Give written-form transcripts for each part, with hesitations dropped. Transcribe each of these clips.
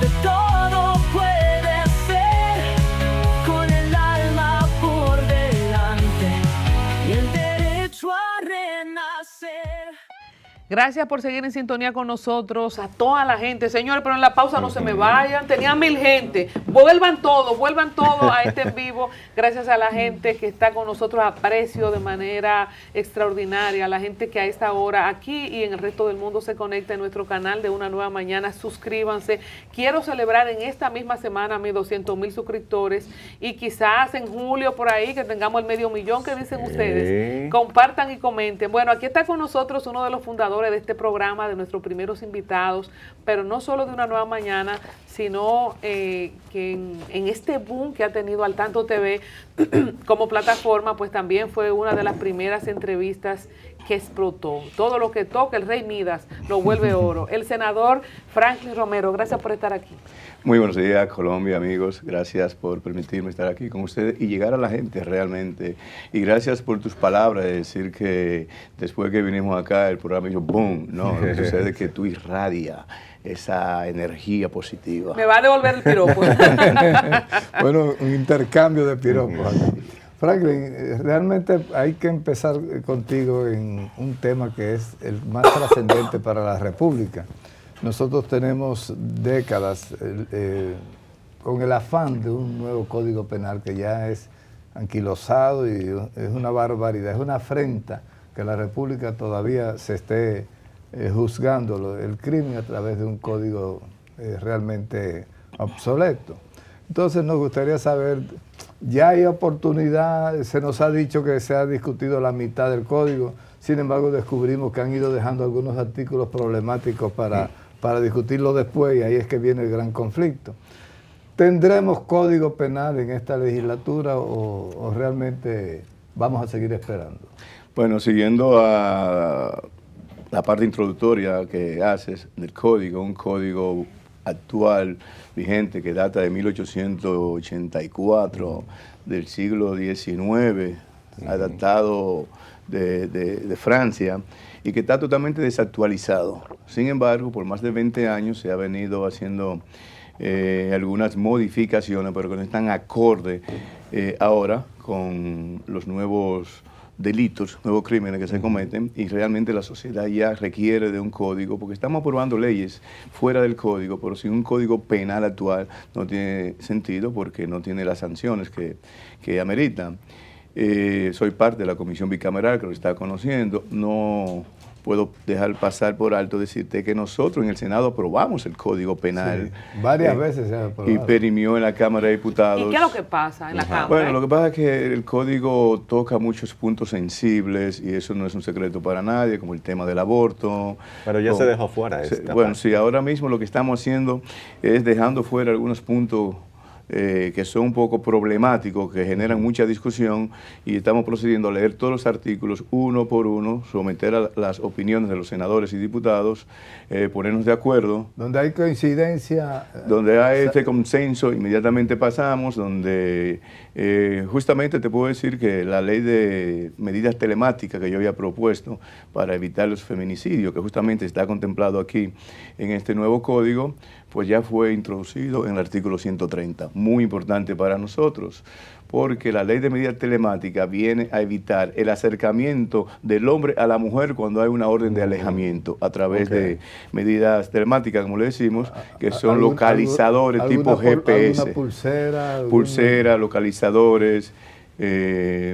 de todo puede ser, con el alma por delante y el derecho a renacer. Gracias por seguir en sintonía con nosotros, a toda la gente. Señores, pero en la pausa no se me vayan. Tenía 1000 gente. Vuelvan todos a este en vivo. Gracias a la gente que está con nosotros. Aprecio de manera extraordinaria a la gente que a esta hora aquí y en el resto del mundo se conecta en nuestro canal de Una Nueva Mañana. Suscríbanse. Quiero celebrar en esta misma semana mis 200,000 suscriptores y quizás en julio por ahí que tengamos el 500,000 que dicen ustedes. Compartan y comenten. Bueno, aquí está con nosotros uno de los fundadores de este programa, de nuestros primeros invitados, pero no solo de Una Nueva Mañana, sino que en este boom que ha tenido Al Tanto TV como plataforma, pues también fue una de las primeras entrevistas que explotó. Todo lo que toca el Rey Midas lo vuelve oro. El senador Franklin Romero, gracias por estar aquí. Muy buenos días, Colombia, amigos. Gracias por permitirme estar aquí con ustedes y llegar a la gente realmente. Y gracias por tus palabras de decir que después que vinimos acá el programa hizo boom. No, lo que sucede es que tú irradias esa energía positiva. Me va a devolver el piropo. Bueno, un intercambio de piropos. Franklin, realmente hay que empezar contigo en un tema que es el más trascendente para la República. Nosotros tenemos décadas con el afán de un nuevo Código Penal que ya es anquilosado y es una barbaridad, es una afrenta que la República todavía se esté juzgando el crimen a través de un código realmente obsoleto. Entonces nos gustaría saber, ya hay oportunidad, se nos ha dicho que se ha discutido la mitad del código, sin embargo descubrimos que han ido dejando algunos artículos problemáticos para discutirlo después y ahí es que viene el gran conflicto. ¿Tendremos código penal en esta legislatura o realmente vamos a seguir esperando? Bueno, siguiendo a la parte introductoria que haces del código, un código actual, vigente, que data de 1884, del siglo XIX, adaptado de Francia, y que está totalmente desactualizado. Sin embargo, por más de 20 años se ha venido haciendo algunas modificaciones, pero que no están acorde ahora con los nuevos delitos, nuevos crímenes que se cometen, y realmente la sociedad ya requiere de un código, porque estamos aprobando leyes fuera del código, pero sin un código penal actual no tiene sentido porque no tiene las sanciones que ameritan. Soy parte de la comisión bicameral que lo está conociendo. No puedo dejar pasar por alto decirte que nosotros en el Senado aprobamos el Código Penal. Sí, varias veces se ha aprobado. Y perimió en la Cámara de Diputados. ¿Y qué es lo que pasa en la Cámara? Bueno, lo que pasa es que el Código toca muchos puntos sensibles y eso no es un secreto para nadie, como el tema del aborto. Pero ya se dejó fuera esta Bueno, parte. sí, ahora mismo lo que estamos haciendo es dejando fuera algunos puntos que son un poco problemáticos, que generan mucha discusión, y estamos procediendo a leer todos los artículos uno por uno, someter a las opiniones de los senadores y diputados, ponernos de acuerdo. Donde hay coincidencia. Donde hay este consenso, inmediatamente pasamos, donde justamente te puedo decir que la ley de medidas telemáticas que yo había propuesto para evitar los feminicidios, que justamente está contemplado aquí en este nuevo código, pues ya fue introducido en el artículo 130. Muy importante para nosotros, porque la ley de medidas telemáticas viene a evitar el acercamiento del hombre a la mujer cuando hay una orden de alejamiento a través de medidas telemáticas, como le decimos, que son localizadores tipo GPS. ¿Alguna pulsera, localizadores,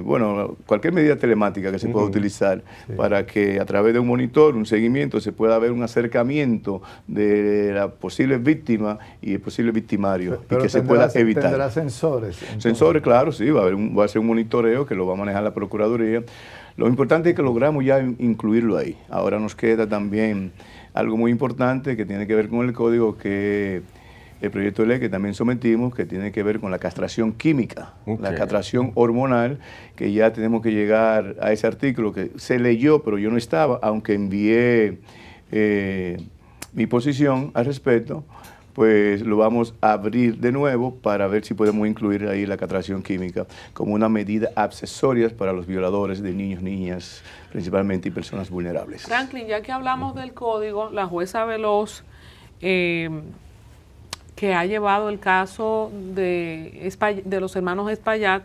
bueno, cualquier medida telemática que se pueda utilizar para que a través de un monitor, un seguimiento, se pueda ver un acercamiento de la posible víctima y el posible victimario, pero y que se pueda evitar. ¿Tendrá sensores? Entonces. Sensores, claro, sí, va a ser un monitoreo que lo va a manejar la Procuraduría. Lo importante es que logramos ya incluirlo ahí. Ahora nos queda también algo muy importante que tiene que ver con el código, que el proyecto de ley que también sometimos, que tiene que ver con la castración química, la castración hormonal, que ya tenemos que llegar a ese artículo que se leyó, pero yo no estaba, aunque envié mi posición al respecto, pues lo vamos a abrir de nuevo para ver si podemos incluir ahí la castración química como una medida accesoria para los violadores de niños, niñas, principalmente, y personas vulnerables. Franklin, ya que hablamos del código, la jueza Veloz que ha llevado el caso de los hermanos Espaillat.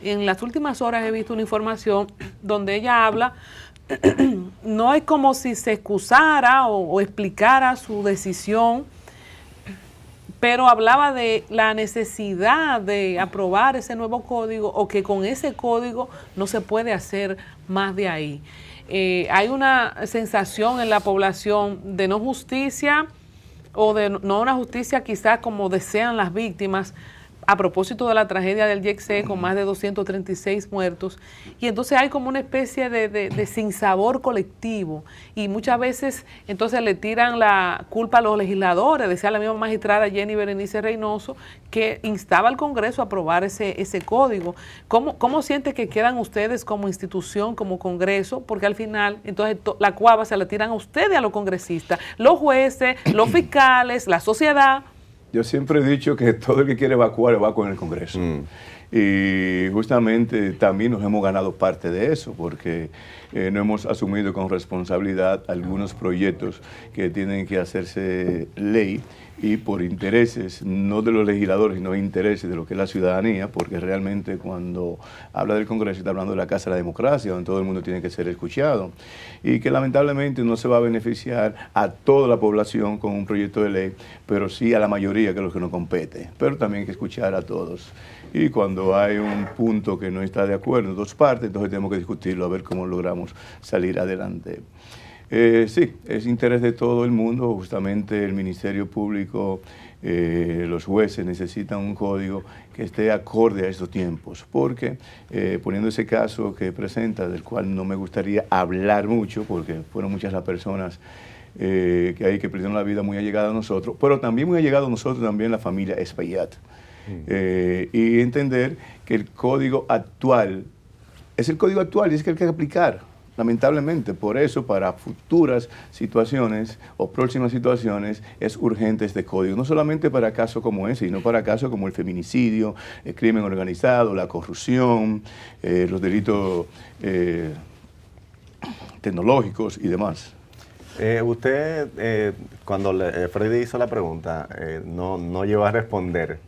En las últimas horas he visto una información donde ella habla, no es como si se excusara o explicara su decisión, pero hablaba de la necesidad de aprobar ese nuevo código o que con ese código no se puede hacer más de ahí. Hay una sensación en la población de no justicia o de no una justicia quizás como desean las víctimas a propósito de la tragedia del YECC con más de 236 muertos, y entonces hay como una especie de sinsabor colectivo, y muchas veces entonces le tiran la culpa a los legisladores, decía la misma magistrada Jenny Berenice Reynoso, que instaba al Congreso a aprobar ese código. ¿Cómo siente que quedan ustedes como institución, como Congreso? Porque al final, entonces la cuava se la tiran a ustedes, a los congresistas, los jueces, los fiscales, la sociedad. Yo siempre he dicho que todo el que quiere evacuar, evacúa en el Congreso. Y justamente también nos hemos ganado parte de eso, porque no hemos asumido con responsabilidad algunos proyectos que tienen que hacerse ley, y por intereses, no de los legisladores, sino intereses de lo que es la ciudadanía, porque realmente cuando habla del Congreso está hablando de la Casa de la Democracia, donde todo el mundo tiene que ser escuchado, y que lamentablemente no se va a beneficiar a toda la población con un proyecto de ley, pero sí a la mayoría, que es lo que nos compete, pero también hay que escuchar a todos. Y cuando hay un punto que no está de acuerdo en dos partes, entonces tenemos que discutirlo a ver cómo logramos salir adelante. Sí, es interés de todo el mundo, justamente el Ministerio Público, los jueces necesitan un código que esté acorde a estos tiempos, porque poniendo ese caso que presenta, del cual no me gustaría hablar mucho, porque fueron muchas las personas que perdieron la vida muy allegada a nosotros, pero también muy allegado a nosotros también la familia Espaillat. Y entender que el código actual es el código actual y es que hay que aplicar, lamentablemente. Por eso, para futuras situaciones o próximas situaciones, es urgente este código, no solamente para casos como ese, sino para casos como el feminicidio, el crimen organizado, la corrupción, los delitos tecnológicos y demás. Usted, cuando Freddy hizo la pregunta, no llegó a responder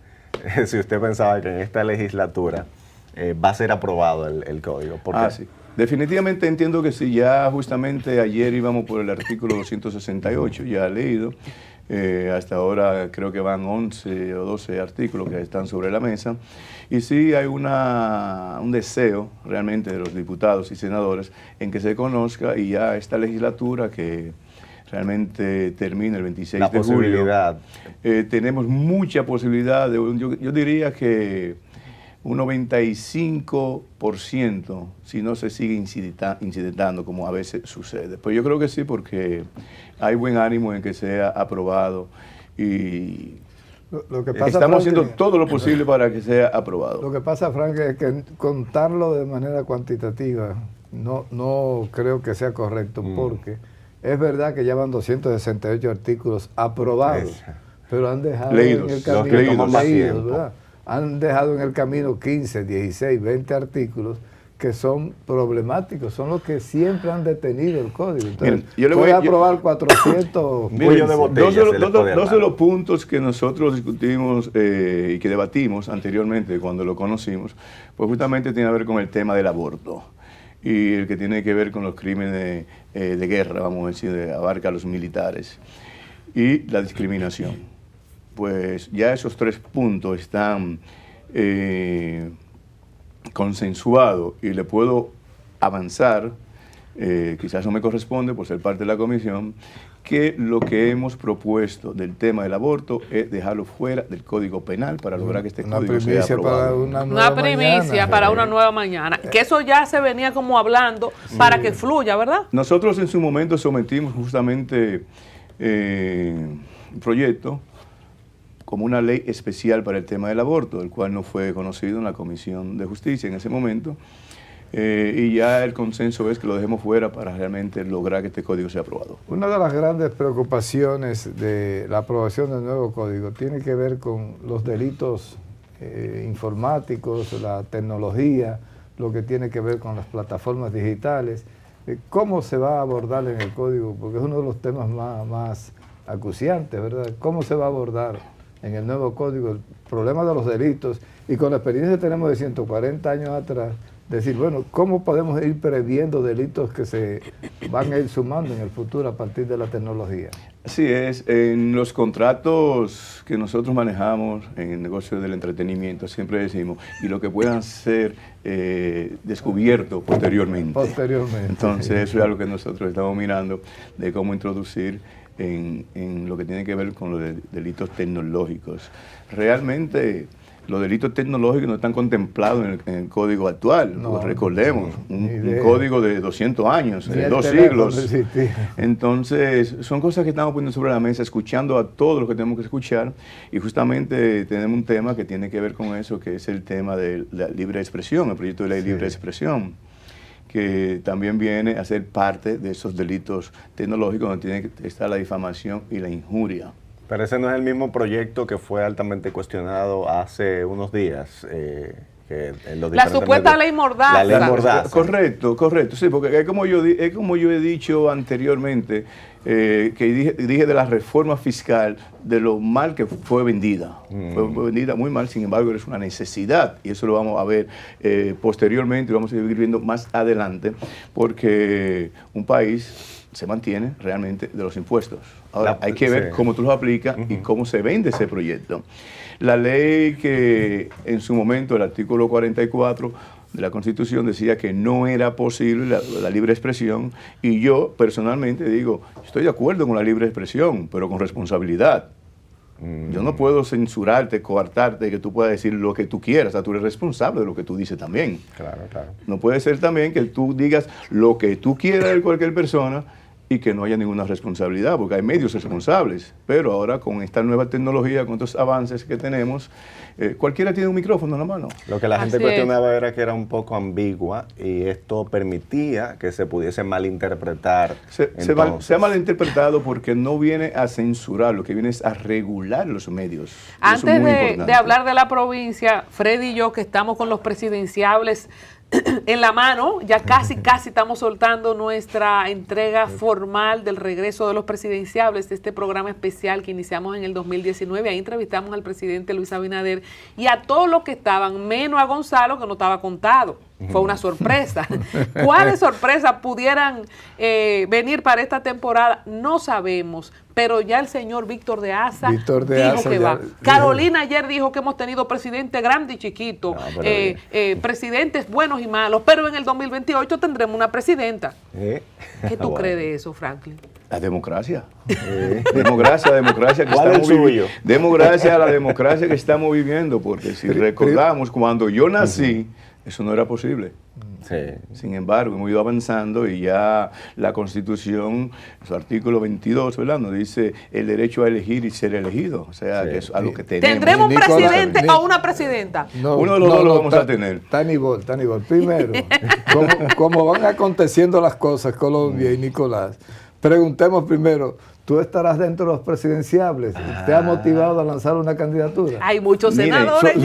si usted pensaba que en esta legislatura va a ser aprobado el código. Sí. Definitivamente entiendo que sí. Ya justamente ayer íbamos por el artículo 268, ya leído. Hasta ahora creo que van 11 o 12 artículos que están sobre la mesa. Y sí hay un deseo realmente de los diputados y senadores en que se conozca, y ya esta legislatura que realmente termina el 26 de julio. Tenemos mucha posibilidad, yo diría que un 95%, si no se sigue incidentando como a veces sucede. Pues yo creo que sí, porque hay buen ánimo en que sea aprobado, y lo que pasa, estamos haciendo todo lo posible para que sea aprobado. Lo que pasa, Frank, es que contarlo de manera cuantitativa no creo que sea correcto, porque es verdad que ya van 268 artículos aprobados, pero han dejado en el camino, ¿verdad? Han dejado en el camino 15, 16, 20 artículos que son problemáticos, son los que siempre han detenido el código. Entonces, yo le voy a aprobar 400 dos de los puntos que nosotros discutimos y que debatimos anteriormente cuando lo conocimos, pues justamente tiene que ver con el tema del aborto, y el que tiene que ver con los crímenes de guerra, vamos a decir, abarca a los militares, y la discriminación. Pues ya esos tres puntos están consensuados, y le puedo avanzar, quizás no me corresponde por ser parte de la comisión, que lo que hemos propuesto del tema del aborto es dejarlo fuera del Código Penal para lograr que este código sea aprobado. Una primicia para una nueva mañana. Que eso ya se venía como hablando para que fluya, ¿verdad? Nosotros en su momento sometimos justamente un proyecto como una ley especial para el tema del aborto, el cual no fue conocido en la Comisión de Justicia en ese momento, y ya el consenso es que lo dejemos fuera para realmente lograr que este código sea aprobado. Una de las grandes preocupaciones de la aprobación del nuevo código tiene que ver con los delitos informáticos, la tecnología, lo que tiene que ver con las plataformas digitales. ¿Cómo se va a abordar en el código? Porque es uno de los temas más acuciantes, ¿verdad? ¿Cómo se va a abordar en el nuevo código, el problema de los delitos, y con la experiencia que tenemos de 140 años atrás, decir, bueno, ¿cómo podemos ir previendo delitos que se van a ir sumando en el futuro a partir de la tecnología? Así es, en los contratos que nosotros manejamos en el negocio del entretenimiento, siempre decimos, y lo que puedan ser descubierto posteriormente. Entonces, eso es algo que nosotros estamos mirando, de cómo introducir en lo que tiene que ver con los delitos tecnológicos. Realmente, los delitos tecnológicos no están contemplados en el código actual, no, recordemos, un código de 200 años, de 2 siglos. Entonces, son cosas que estamos poniendo sobre la mesa, escuchando a todos los que tenemos que escuchar, y justamente tenemos un tema que tiene que ver con eso, que es el tema de la libre expresión, el proyecto de ley libre expresión, que también viene a ser parte de esos delitos tecnológicos donde tiene que estar la difamación y la injuria. Pero ese no es el mismo proyecto que fue altamente cuestionado hace unos días. La supuesta ley Mordaza. La ley Mordaza. Correcto, sí, porque es como yo he dicho anteriormente, que dije de la reforma fiscal, de lo mal que fue vendida. Fue vendida muy mal, sin embargo, es una necesidad, y eso lo vamos a ver posteriormente, y vamos a seguir viendo más adelante, porque un país se mantiene realmente de los impuestos. Ahora, hay que ver cómo tú los aplicas y cómo se vende ese proyecto. La ley que en su momento, el artículo 44 de la Constitución decía que no era posible la libre expresión, y yo personalmente digo, estoy de acuerdo con la libre expresión, pero con responsabilidad. Yo no puedo censurarte, coartarte, que tú puedas decir lo que tú quieras. O sea, tú eres responsable de lo que tú dices también. Claro, claro. No puede ser también que tú digas lo que tú quieras de cualquier persona y que no haya ninguna responsabilidad, porque hay medios responsables. Pero ahora, con esta nueva tecnología, con estos avances que tenemos, cualquiera tiene un micrófono en la mano. Lo que la gente cuestionaba era que era un poco ambigua, y esto permitía que se pudiese malinterpretar. Se ha malinterpretado porque no viene a censurar, lo que viene es a regular los medios. Antes de hablar de la provincia, Freddy y yo, que estamos con los presidenciables en la mano, ya casi estamos soltando nuestra entrega formal del regreso de los presidenciables, de este programa especial que iniciamos en el 2019. Ahí entrevistamos al presidente Luis Abinader y a todos los que estaban, menos a Gonzalo, que no estaba contado. Fue una sorpresa. ¿Cuáles sorpresas pudieran venir para esta temporada? No sabemos, pero ya el señor Víctor de Asa dijo que va. Carolina ayer dijo que hemos tenido presidentes grandes y chiquitos, presidentes buenos y malos, pero en el 2028 tendremos una presidenta. ¿Qué tú crees de eso, Franklin? La democracia. Democracia que ¿Cuál es el suyo? Democracia, la democracia que estamos viviendo, porque si recordamos, cuando yo nací, eso no era posible. Sí. Sin embargo, hemos ido avanzando y ya la Constitución, su artículo 22, ¿verdad?, nos dice el derecho a elegir y ser elegido. O sea, que es algo que tenemos. ¿Tendremos un presidente o una presidenta? Uno de los dos lo vamos a tener. Tanibol. Primero, como van aconteciendo las cosas, Colombia y Nicolás, preguntemos primero, ¿tú estarás dentro de los presidenciables? ¿Te ha motivado a lanzar una candidatura? Hay muchos senadores.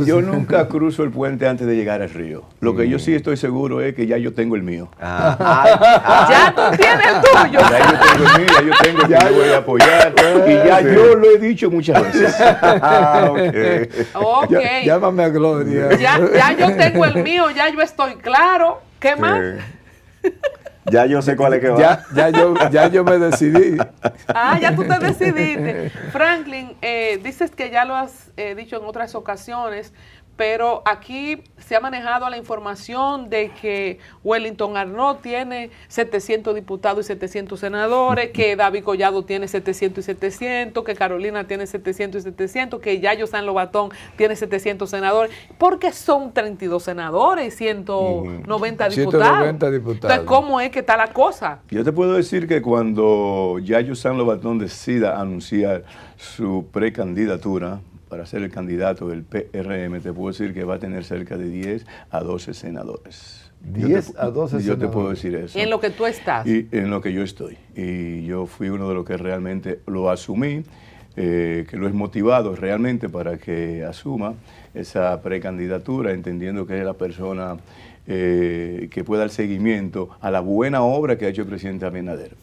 Yo nunca cruzo el puente antes de llegar al río. Lo que yo sí estoy seguro es que ya yo tengo el mío. Ya tú tienes el tuyo. Ya yo tengo el mío, ya yo tengo el que yo voy a apoyar. Y ya yo lo he dicho muchas veces. Okay. Llámame a Gloria. Ya yo tengo el mío, ya yo estoy claro. ¿Qué más? Ya yo sé cuál es que va. Ya yo me decidí. Ya tú te decidiste. Franklin, dices que ya lo has dicho en otras ocasiones, pero aquí se ha manejado la información de que Wellington Arnaud tiene 700 diputados y 700 senadores, que David Collado tiene 700 y 700, que Carolina tiene 700 y 700, que Yayo San Lobatón tiene 700 senadores, porque son 32 senadores y 190 diputados. 190 diputados. Entonces, ¿cómo es que está la cosa? Yo te puedo decir que cuando Yayo San Lobatón decida anunciar su precandidatura para ser el candidato del PRM, te puedo decir que va a tener cerca de 10 a 12 senadores. 10 a 12 senadores. Yo te puedo decir eso. En lo que tú estás. Y en lo que yo estoy. Y yo fui uno de los que realmente lo asumí, que lo es motivado realmente para que asuma esa precandidatura, entendiendo que es la persona que pueda dar seguimiento a la buena obra que ha hecho el presidente Abinader.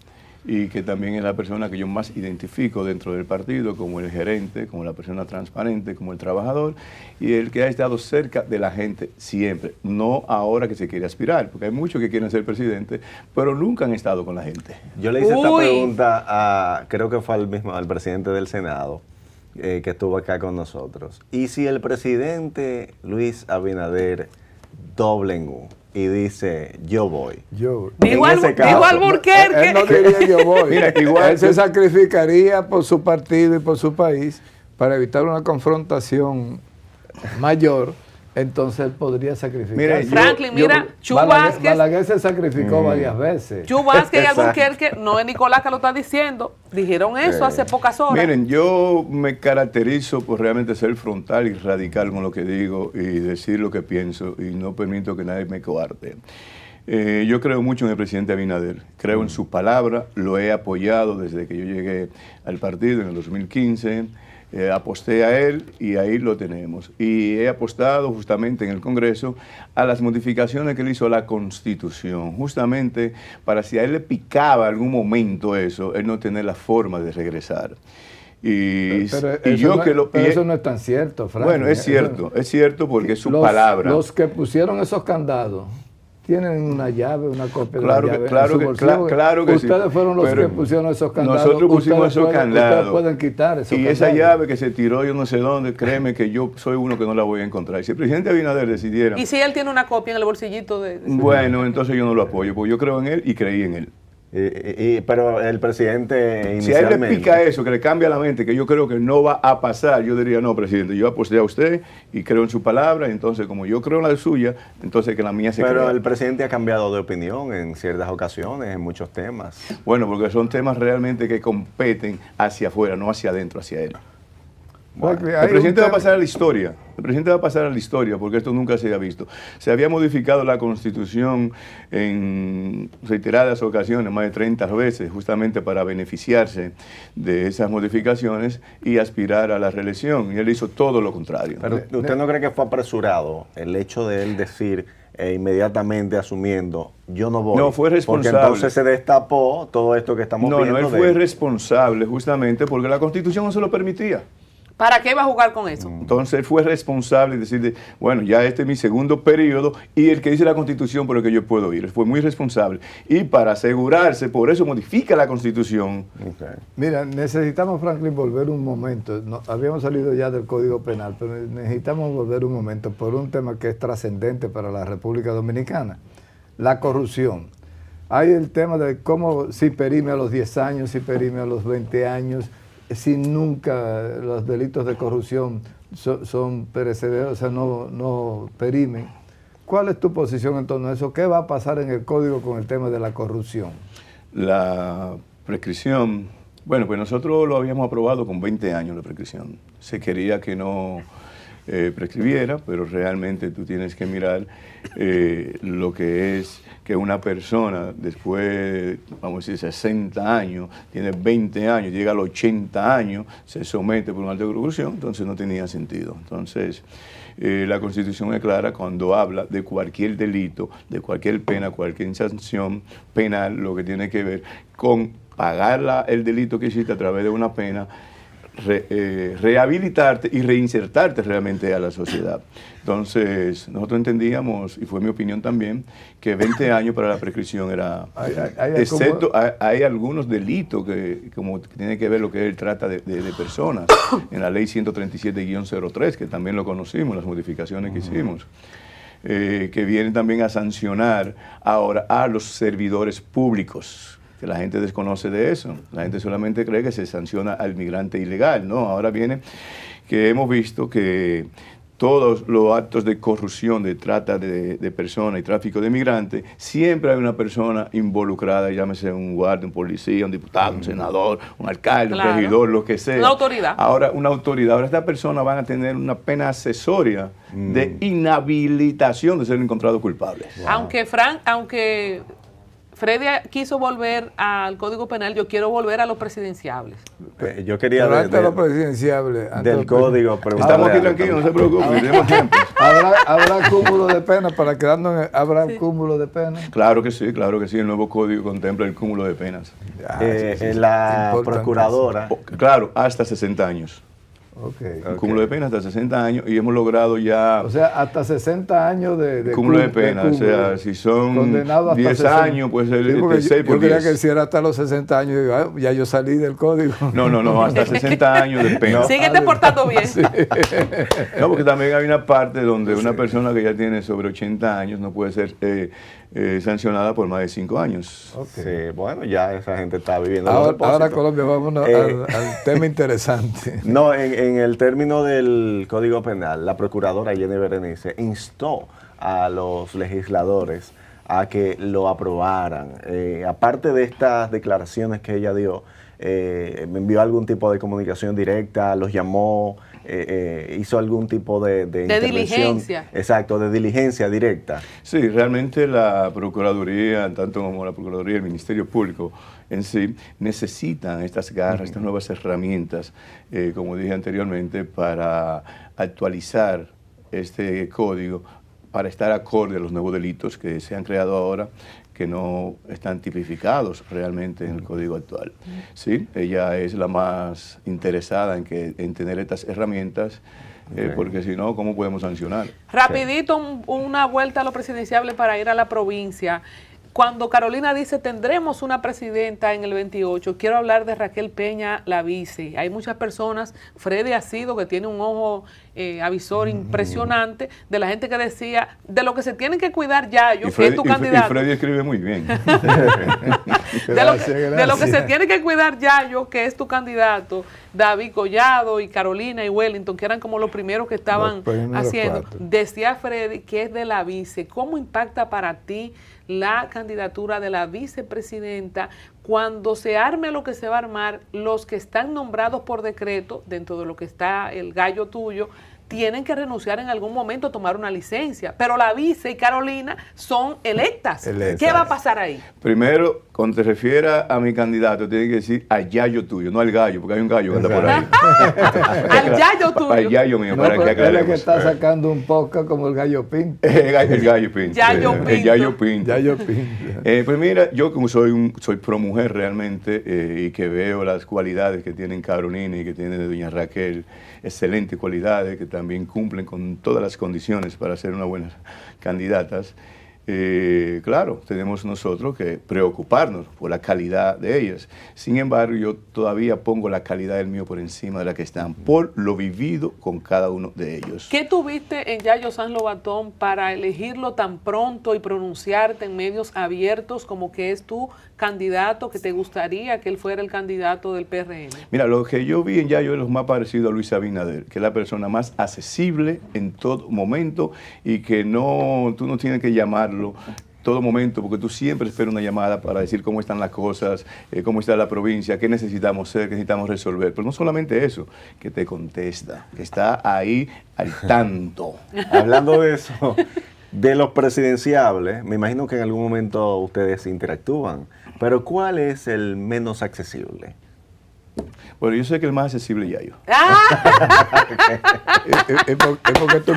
y que también es la persona que yo más identifico dentro del partido como el gerente, como la persona transparente, como el trabajador y el que ha estado cerca de la gente siempre, no ahora que se quiere aspirar, porque hay muchos que quieren ser presidente, pero nunca han estado con la gente. Yo le hice esta pregunta a, creo que fue al presidente del Senado, que estuvo acá con nosotros. ¿Y si el presidente Luis Abinader doble en U y dice, yo voy? Digo Alburquerque. Él no diría yo voy. Mira, igual él se sacrificaría por su partido y por su país para evitar una confrontación mayor. Entonces él podría sacrificar. Mire, Franklin, mira, Chu Vázquez. Balaguer se sacrificó varias veces. Chu Vázquez y Alburquerque, no es Nicolás que lo está diciendo, dijeron eso hace pocas horas. Miren, yo me caracterizo por realmente ser frontal y radical con lo que digo y decir lo que pienso y no permito que nadie me coarte. Yo creo mucho en el presidente Abinader, creo en su palabra, lo he apoyado desde que yo llegué al partido en el 2015. Aposté a él y ahí lo tenemos. Y he apostado justamente en el Congreso a las modificaciones que él hizo a la Constitución, justamente para si a él le picaba algún momento eso, él no tener la forma de regresar. Pero eso no es tan cierto, Frank. Bueno, es cierto porque es su palabra. Los que pusieron esos candados tienen una llave, una copia de la llave claro que ustedes fueron los que pusieron esos candados. Nosotros pusimos esos candados. Ustedes pueden quitar esos candados. Esa llave que se tiró yo no sé dónde, créeme que yo soy uno que no la voy a encontrar. Y si el presidente Abinader decidiera... ¿Y si él tiene una copia en el bolsillito de Bueno, entonces yo no lo apoyo, porque yo creo en él y creí en él. Pero el presidente inicialmente... Si a él le pica eso, que le cambia la mente, que yo creo que no va a pasar, yo diría, no, presidente, yo aposté a usted y creo en su palabra, entonces como yo creo en la suya, entonces que la mía se crea. Pero el presidente ha cambiado de opinión en ciertas ocasiones, en muchos temas. Bueno, porque son temas realmente que competen hacia afuera, no hacia adentro, hacia él. Bueno, el presidente va a pasar a la historia. El presidente va a pasar a la historia porque esto nunca se había visto. Se había modificado la Constitución en reiteradas ocasiones, más de 30 veces, justamente para beneficiarse de esas modificaciones y aspirar a la reelección. Y él hizo todo lo contrario. Pero ¿usted no cree que fue apresurado el hecho de él decir inmediatamente asumiendo, yo no voy? No, fue responsable. Porque entonces se destapó todo esto que estamos viendo. No, él fue responsable justamente porque la Constitución no se lo permitía. ¿Para qué va a jugar con eso? Entonces él fue responsable y decirle, bueno, ya este es mi segundo periodo y el que dice la Constitución por el que yo puedo ir. Él fue muy responsable. Y para asegurarse, por eso modifica la Constitución. Okay. Mira, necesitamos, Franklin, volver un momento. Habíamos salido ya del Código Penal, pero necesitamos volver un momento por un tema que es trascendente para la República Dominicana. La corrupción. Hay el tema de cómo si perime a los 10 años, si perime a los 20 años, si nunca los delitos de corrupción son perecederos, o sea, no perimen. ¿Cuál es tu posición en torno a eso? ¿Qué va a pasar en el código con el tema de la corrupción? La prescripción, bueno, pues nosotros lo habíamos aprobado con 20 años la prescripción. Se quería que no prescribiera, pero realmente tú tienes que mirar lo que es que una persona después, vamos a decir, 60 años, tiene 20 años, llega a los 80 años, se somete por un acto de corrupción, entonces no tenía sentido. Entonces, la Constitución es clara cuando habla de cualquier delito, de cualquier pena, cualquier sanción penal, lo que tiene que ver con pagar el delito que hiciste a través de una pena, rehabilitarte y reinsertarte realmente a la sociedad. Entonces, nosotros entendíamos, y fue mi opinión también, que 20 años para la prescripción era, excepto hay algunos delitos que tienen que ver lo que él trata de personas, en la ley 137-03, que también lo conocimos, las modificaciones que hicimos, que vienen también a sancionar ahora a los servidores públicos, que la gente desconoce de eso. La gente solamente cree que se sanciona al migrante ilegal, ¿no? Ahora viene que hemos visto que todos los actos de corrupción, de trata de personas y tráfico de migrantes, siempre hay una persona involucrada, llámese un guardia, un policía, un diputado, un senador, un alcalde, un regidor, lo que sea. Una autoridad. Ahora, una autoridad. Ahora estas personas van a tener una pena accesoria de inhabilitación de ser encontrados culpables. Wow. Aunque Freddy quiso volver al Código Penal, yo quiero volver a los presidenciables. Yo quería Pero antes de lo presidenciable, del código. Estamos aquí tranquilos, no se preocupen, tenemos tiempo. ¿Habrá cúmulo de pena para quedarnos ¿habrá cúmulo de pena? Claro que sí, el nuevo código contempla el cúmulo de penas. La procuradora. Claro, hasta 60 años. Okay. Cúmulo de penas hasta 60 años y hemos logrado ya... O sea, hasta 60 años de cúmulo de penas, o sea, si son 10 años, pues el 6 por 10. Yo quería que si era hasta los 60 años, digo, ya yo salí del código. No, hasta 60 años de pena. No. Síguete portando bien. Sí. No, porque también hay una parte donde una persona que ya tiene sobre 80 años no puede ser sancionada por más de 5 años. Okay. Sí, bueno, ya esa gente está viviendo ahora Colombia, vámonos al tema interesante. No, en el término del Código Penal, la procuradora Jenny Berenice instó a los legisladores a que lo aprobaran. Aparte de estas declaraciones que ella dio, me envió algún tipo de comunicación directa, los llamó, hizo algún tipo de diligencia. Exacto, de diligencia directa. Sí, realmente la Procuraduría, tanto como la Procuraduría y el Ministerio Público en sí, necesitan estas garras, estas nuevas herramientas, como dije anteriormente, para actualizar este código, para estar acorde a los nuevos delitos que se han creado ahora, que no están tipificados realmente en el código actual. Sí, ella es la más interesada en tener estas herramientas, porque si no, ¿cómo podemos sancionar? Rapidito, una vuelta a lo presidenciable para ir a la provincia. Cuando Carolina dice tendremos una presidenta en el 28, quiero hablar de Raquel Peña, la vice. Hay muchas personas, Freddy ha sido, que tiene un ojo avisor impresionante, de la gente que decía, de lo que se tienen que cuidar Yayo, que es tu candidato. Y Freddy escribe muy bien. de lo que se tiene que cuidar Yayo, que es tu candidato, David Collado y Carolina y Wellington, que eran como los primeros que estaban haciendo. 4. Decía Freddy que es de la vice. ¿Cómo impacta para ti la candidatura de la vicepresidenta cuando se arme lo que se va a armar? Los que están nombrados por decreto, dentro de lo que está el gallo tuyo, tienen que renunciar en algún momento, tomar una licencia, pero la vice y Carolina son electas. ¿Qué va a pasar ahí? Primero, cuando te refieras a mi candidato, tienes que decir al yayo tuyo, no al gallo, porque hay un gallo que anda por ahí. Al yayo tuyo. Al yayo mío, no, para que aclaremos. Es que está sacando un podcast como el gallo Pinto. El gallo Pinto. El gallo Pinto. Gallo Pinto. Pues mira, yo como soy pro mujer realmente, y que veo las cualidades que tienen Carolina y que tiene doña Raquel, excelentes cualidades que también cumplen con todas las condiciones para ser unas buenas candidatas. Claro, tenemos nosotros que preocuparnos por la calidad de ellas. Sin embargo, yo todavía pongo la calidad del mío por encima de la que están, por lo vivido con cada uno de ellos. ¿Qué tuviste en Yayo San Lobatón para elegirlo tan pronto y pronunciarte en medios abiertos como que es tu candidato, que te gustaría que él fuera el candidato del PRM? Mira, lo que yo vi en Yayo es lo más parecido a Luis Abinader, que es la persona más accesible en todo momento y que tú no tienes que llamarlo todo momento, porque tú siempre esperas una llamada para decir cómo están las cosas, cómo está la provincia, qué necesitamos hacer, qué necesitamos resolver. Pero no solamente eso, que te contesta, que está ahí al tanto. Hablando de eso, de los presidenciables, me imagino que en algún momento ustedes interactúan, pero ¿cuál es el menos accesible? Bueno, yo sé que el más accesible es Yayo. ¿Y por qué tú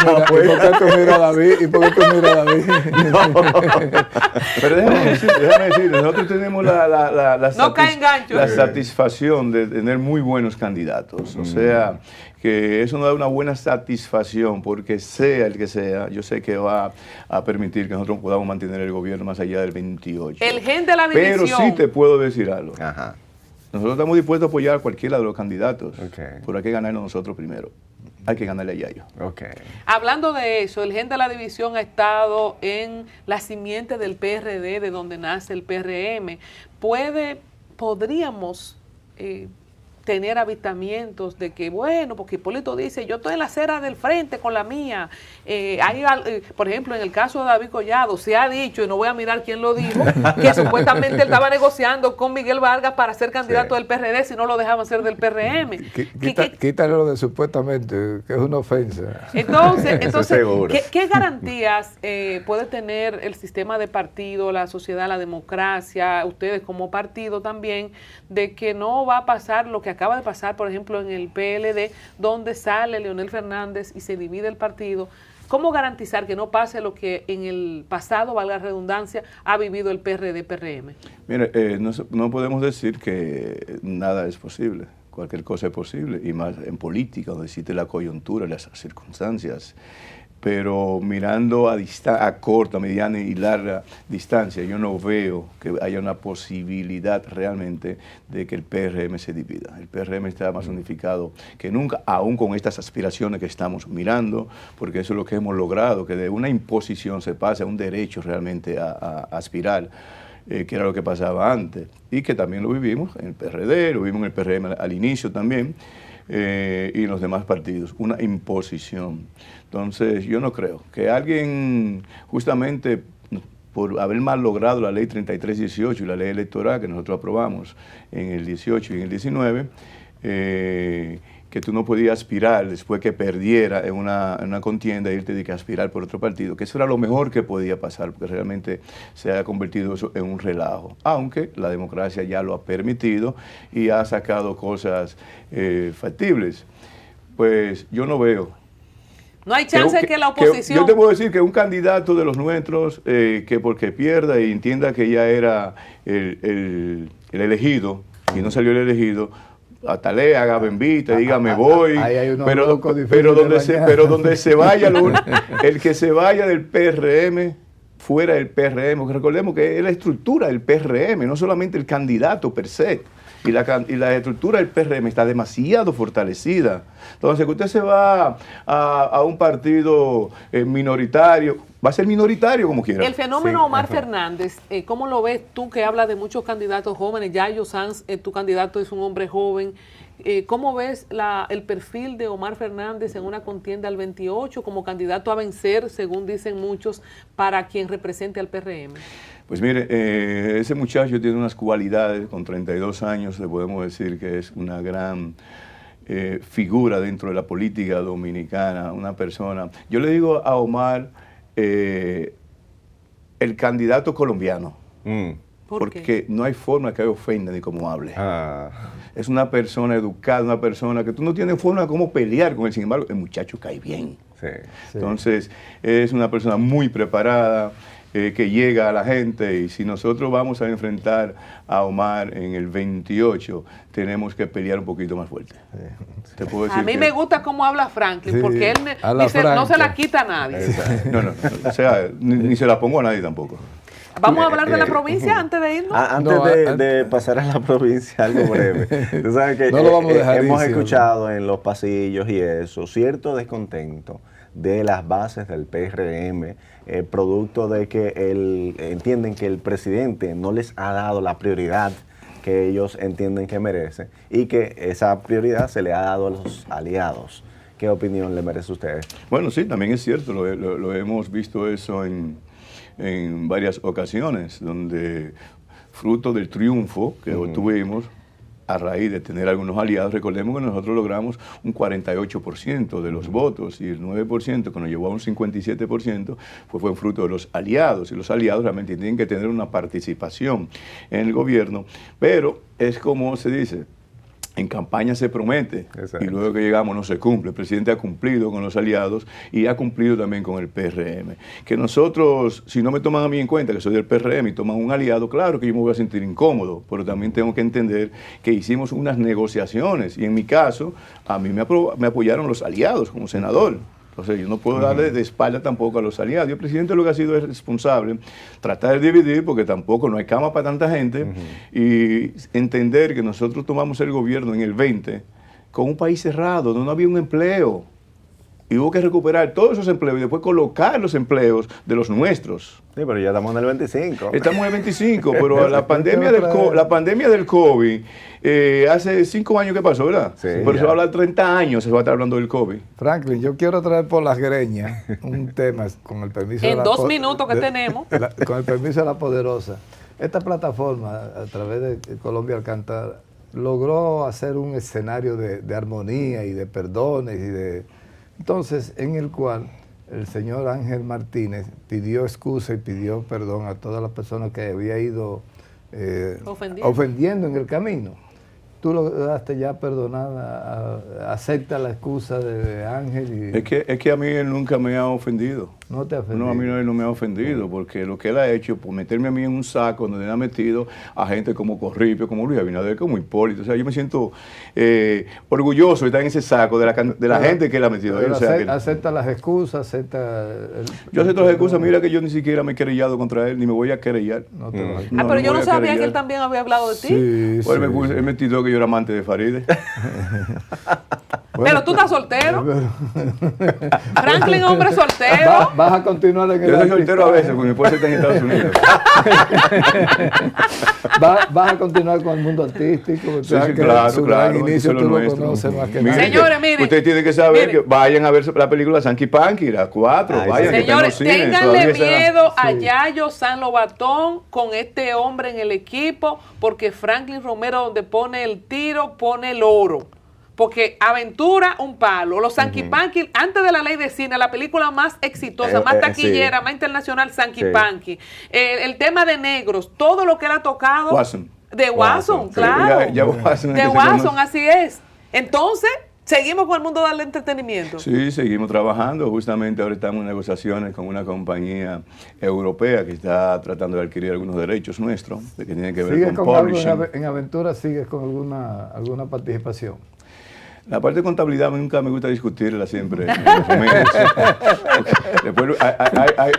miras a David? ¿Y por qué tú miras a David? Pero déjame decir, nosotros tenemos la satisfacción de tener muy buenos candidatos. O sea, que eso nos da una buena satisfacción, porque sea el que sea, yo sé que va a permitir que nosotros podamos mantener el gobierno más allá del 28. El gen de la división. Pero sí te puedo decir algo. Ajá. Nosotros estamos dispuestos a apoyar a cualquiera de los candidatos, pero hay que ganarlo nosotros primero. Hay que ganarle a Yayo. Hablando de eso, el gen de la división ha estado en la simiente del PRD, de donde nace el PRM. ¿Podríamos tener avistamientos de que, bueno, porque Hipólito dice, yo estoy en la acera del frente con la mía. Por ejemplo, en el caso de David Collado, se ha dicho, y no voy a mirar quién lo dijo, que supuestamente él estaba negociando con Miguel Vargas para ser candidato del PRD si no lo dejaban ser del PRM. Quítale lo de supuestamente, que es una ofensa. Entonces ¿qué garantías puede tener el sistema de partido, la sociedad, la democracia, ustedes como partido también, de que no va a pasar lo que acaba de pasar, por ejemplo, en el PLD, donde sale Leonel Fernández y se divide el partido? ¿Cómo garantizar que no pase lo que en el pasado, valga la redundancia, ha vivido el PRD-PRM? Mire, no podemos decir que nada es posible. Cualquier cosa es posible, y más en política, donde existe la coyuntura, las circunstancias. Pero mirando a corta, mediana y larga distancia, yo no veo que haya una posibilidad realmente de que el PRM se divida. El PRM está más unificado que nunca, aún con estas aspiraciones que estamos mirando, porque eso es lo que hemos logrado, que de una imposición se pase a un derecho realmente a aspirar, que era lo que pasaba antes, y que también lo vivimos en el PRD, lo vivimos en el PRM al inicio también, y en los demás partidos, una imposición. Entonces, yo no creo que alguien, justamente por haber mal logrado la ley 3318 y la ley electoral que nosotros aprobamos en el 18 y en el 19, que tú no podías aspirar después que perdiera en una contienda, irte de que aspirar por otro partido, que eso era lo mejor que podía pasar, porque realmente se ha convertido eso en un relajo, aunque la democracia ya lo ha permitido y ha sacado cosas factibles. Pues yo no veo. No hay chance de que la oposición... Yo te puedo decir que un candidato de los nuestros, que porque pierda y entienda que ya era el elegido, y no salió el elegido, hasta le haga bembita, diga me voy, pero donde se vaya, el que se vaya del PRM, fuera del PRM, porque recordemos que es la estructura del PRM, no solamente el candidato per se, y la estructura del PRM está demasiado fortalecida. Entonces, que usted se va a un partido minoritario, va a ser minoritario como quiera. El fenómeno Omar Fernández, ¿cómo lo ves tú que hablas de muchos candidatos jóvenes? Yayo Sanz, tu candidato es un hombre joven. ¿Cómo ves el perfil de Omar Fernández en una contienda al 28 como candidato a vencer, según dicen muchos, para quien represente al PRM? Pues mire, ese muchacho tiene unas cualidades, con 32 años le podemos decir que es una gran figura dentro de la política dominicana, una persona. Yo le digo a Omar, el candidato colombiano, porque no hay forma que ofenda ni cómo hable. Es una persona educada, una persona que tú no tienes forma de cómo pelear con él, sin embargo, el muchacho cae bien. Sí. Entonces, es una persona muy preparada, que llega a la gente, y si nosotros vamos a enfrentar a Omar en el 28, tenemos que pelear un poquito más fuerte. Te puedo decir a mí me gusta cómo habla Franklin, porque él no se la quita a nadie. No, o sea, ni se la pongo a nadie tampoco. Vamos a hablar de la provincia antes de irnos. Antes de pasar a la provincia, algo breve. Tú sabes que no lo vamos a dejar hemos escuchado en los pasillos y eso, cierto descontento de las bases del PRM, producto de que entienden que el presidente no les ha dado la prioridad que ellos entienden que merece, y que esa prioridad se le ha dado a los aliados. ¿Qué opinión le merece a ustedes? Bueno, sí, también es cierto, lo hemos visto eso en varias ocasiones, donde fruto del triunfo que obtuvimos a raíz de tener algunos aliados, recordemos que nosotros logramos un 48% de los votos, y el 9% que nos llevó a un 57% fue un fruto de los aliados, y los aliados realmente tienen que tener una participación en el gobierno, pero es como se dice, en campaña se promete. Exacto. Y luego que llegamos no se cumple. El presidente ha cumplido con los aliados y ha cumplido también con el PRM. Que nosotros, si no me toman a mí en cuenta que soy del PRM y toman un aliado, claro que yo me voy a sentir incómodo, pero también tengo que entender que hicimos unas negociaciones, y en mi caso, a mí me apoyaron los aliados como senador. Entonces, yo no puedo darle de espalda tampoco a los aliados. Y el presidente lo que ha sido es responsable, tratar de dividir, porque tampoco no hay cama para tanta gente, y entender que nosotros tomamos el gobierno en el 20 con un país cerrado, donde no había un empleo. Y hubo que recuperar todos esos empleos y después colocar los empleos de los nuestros. Sí, pero ya estamos en el 25. Estamos en el 25, pero la pandemia del COVID, hace 5 años que pasó, ¿verdad? Sí, pero ya. se va a hablar 30 años, se va a estar hablando del COVID. Franklin, yo quiero traer por las greñas un tema con el permiso En 2 minutos que tenemos. Con el permiso de la poderosa. Esta plataforma, a través de Colombia Alcántara, logró hacer un escenario de armonía y de perdones entonces, en el cual el señor Ángel Martínez pidió excusa y pidió perdón a todas las personas que había ido ofendiendo en el camino. Tú lograste ya perdonar, acepta la excusa de Ángel. Es que a mí él nunca me ha ofendido. No te ha ofendido. No, a mí no, él no me ha ofendido, porque lo que él ha hecho, pues meterme a mí en un saco donde él ha metido a gente como Corripio, como Luis Abinader, como Hipólito. O sea, yo me siento orgulloso de estar en ese saco de la gente que él ha metido ahí. O sea, acepta las excusas, acepta... Yo acepto las excusas, mira que yo ni siquiera me he querellado contra él, ni me voy a querellar. No te vas. Pero yo no sabía que él también había hablado de ti. Sí, Pues sí. él metió que yo era amante de Faride. Pero tú estás soltero. Franklin, hombre soltero. Vas a continuar en el Yo soy soltero a veces, porque mi esposa está en Estados Unidos. Vas a continuar con el mundo artístico. Sí, claro, su claro. gran inicio eso es tú lo lo nuestro. conoces más que Miren, nadie. Señores, miren. Ustedes tienen que saber Miren. que vayan a ver la película Sanky Panky, las 4. Ay, Vayan, que están en los Señores, cines, ténganle todavía está- miedo a Sí. Yayo San Lobatón con este hombre en el equipo, porque Franklin Romero, donde pone el tiro, pone el oro. Porque aventura un palo. Los Sanky Panky, antes de la ley de cine, la película más exitosa, más taquillera, sí. más internacional, Sanky Sí. Panky. El tema de negros, todo lo que él ha tocado. Watson. De Watson, Watson, sí. claro. Ya Watson es de que se Watson, conoce. así es. Entonces, seguimos con el mundo del entretenimiento. Sí, seguimos trabajando. Justamente ahora estamos en negociaciones con una compañía europea que está tratando de adquirir algunos derechos nuestros, de que tienen que ver ¿Sigues con con algo publishing. en aventura? ¿Sigues con alguna participación? La parte de contabilidad nunca me gusta discutirla siempre en los medios. Después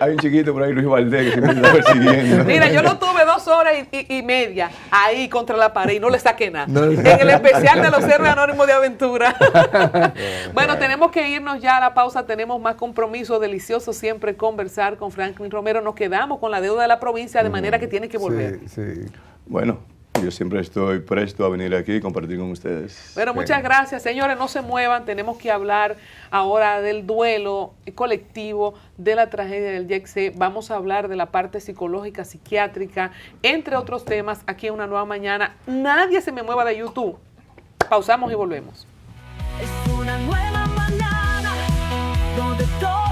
hay un chiquito por ahí, Luis Valdés, que siempre me está persiguiendo. Mira, yo lo tuve 2 horas y media ahí contra la pared y no le saqué nada. No. En el especial de los héroes anónimos de aventura. Bueno, tenemos que irnos ya a la pausa. Tenemos más compromisos. Delicioso siempre conversar con Franklin Romero. Nos quedamos con la deuda de la provincia, de manera que tiene que volver. Sí, sí. Bueno, yo siempre estoy presto a venir aquí y compartir con ustedes. Bueno, muchas gracias. Señores, no se muevan. Tenemos que hablar ahora del duelo colectivo, de la tragedia del YECC. Vamos a hablar de la parte psicológica, psiquiátrica, entre otros temas, aquí en Una Nueva Mañana. Nadie se me mueva de YouTube. Pausamos y volvemos. Es una nueva mañana donde todo